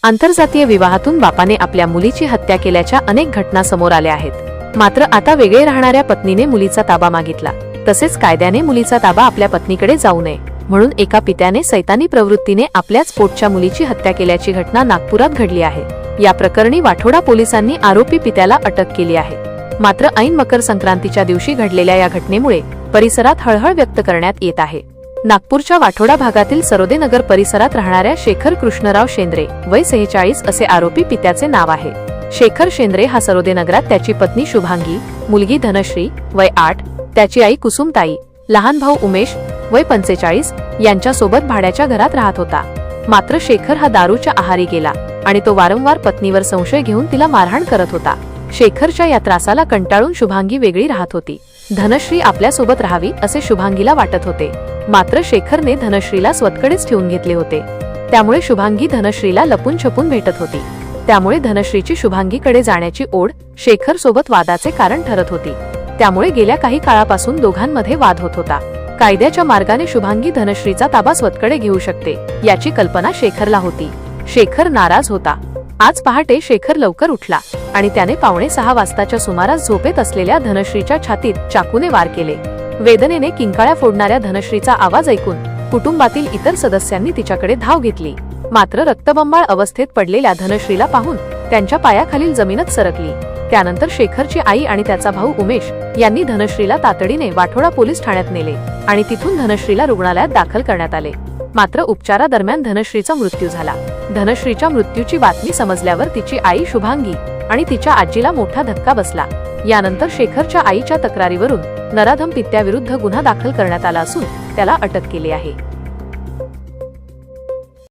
आंतरजातीय विवाहातून बापाने आपल्या मुलीची हत्या केल्याच्या अनेक घटना समोर आल्या आहेत। मात्र आता वेगळे राहणाऱ्या पत्नीने मुलीचा ताबा मागितला। तसेच कायद्याने मुलीचा ताबा आपल्या पत्नीकडे जाऊ नये म्हणून एका पित्याने सैतानी प्रवृत्तीने आपल्याच पोटच्या मुलीची हत्या केल्याची घटना नागपुरात घडली आहे। या प्रकरणी वाठोडा पोलिसांनी आरोपी पित्याला अटक केली आहे। मात्र ऐन मकर संक्रांतीच्या दिवशी घडलेल्या या घटनेमुळे परिसरात हळहळ व्यक्त करण्यात येत आहे। नागपूरच्या वाठोडा भागातील सरोदे नगर परिसरात राहणाऱ्या शेखर कृष्णराव शेंद्रे वय 46 असे आरोपी पित्याचे नाव आहे। शेखर शेंद्रे हा सरोदे नगरात त्याची पत्नी शुभांगी, मुलगी धनश्री वय 8, त्याची आई कुसुमताई, लहान भाऊ उमेश वय 45 यांच्या सोबत भाड्याच्या घरात राहत होता। मात्र शेखर हा दारूच्या आहारी गेला आणि तो वारंवार पत्नीवर संशय घेऊन तिला मारहाण करत होता। शेखरच्या या त्रासाला कंटाळून शुभांगी वेगळी राहत होती। धनश्री आपल्या सोबत राहावी असे शुभांगीला वाटत होते। मात्र शेखरने धनश्रीला स्वतःकडेच ठेवून घेतले होते। त्यामुळे शुभांगी धनश्रीला लपून छपून भेटत होती। त्यामुळे धनश्रीची शुभांगीकडे जाण्याची ओढ शेखर सोबत वादाचे कारण ठरत होती। त्यामुळे गेल्या काही काळापासून दोघांमध्ये वाद होत होता। कायद्याच्या मार्गाने शुभांगी धनश्रीचा ताबा स्वतःकडे घेऊ शकते याची कल्पना शेखरला होती। शेखर नाराज होता। आज पहाटे शेखर लवकर उठला आणि त्याने 5:45 वाजताच्या सुमारास झोपेत असलेल्या धनश्रीच्या छातीत चाकूने वार केले। वेदनेने किंकाळ्या फोडणाऱ्या धनश्रीचा आवाज ऐकून कुटुंबातील इतर सदस्यांनी तिच्याकडे धाव घेतली। मात्र रक्तबंबाळ अवस्थेत पडलेल्या धनश्रीला पाहून त्यांच्या पायाखालील जमीनच सरकली। त्यानंतर शेखरची आई आणि त्याचा भाऊ उमेश यांनी धनश्रीला तातडीने वाठोडा पोलीस ठाण्यात नेले आणि तिथून धनश्रीला रुग्णालयात दाखल करण्यात आले। मात्र उपचारादरम्यान धनश्रीचा मृत्यू झाला। धनश्रीच्या मृत्यूची बातमी समजल्यावर तिची आई शुभांगी आणि तिच्या आजीला मोठा धक्का बसला। यानंतर शेखरच्या आईच्या तक्रारीवरून नराधम पित्याविरुद्ध गुन्हा दाखल करण्यात आला असून त्याला अटक केली आहे।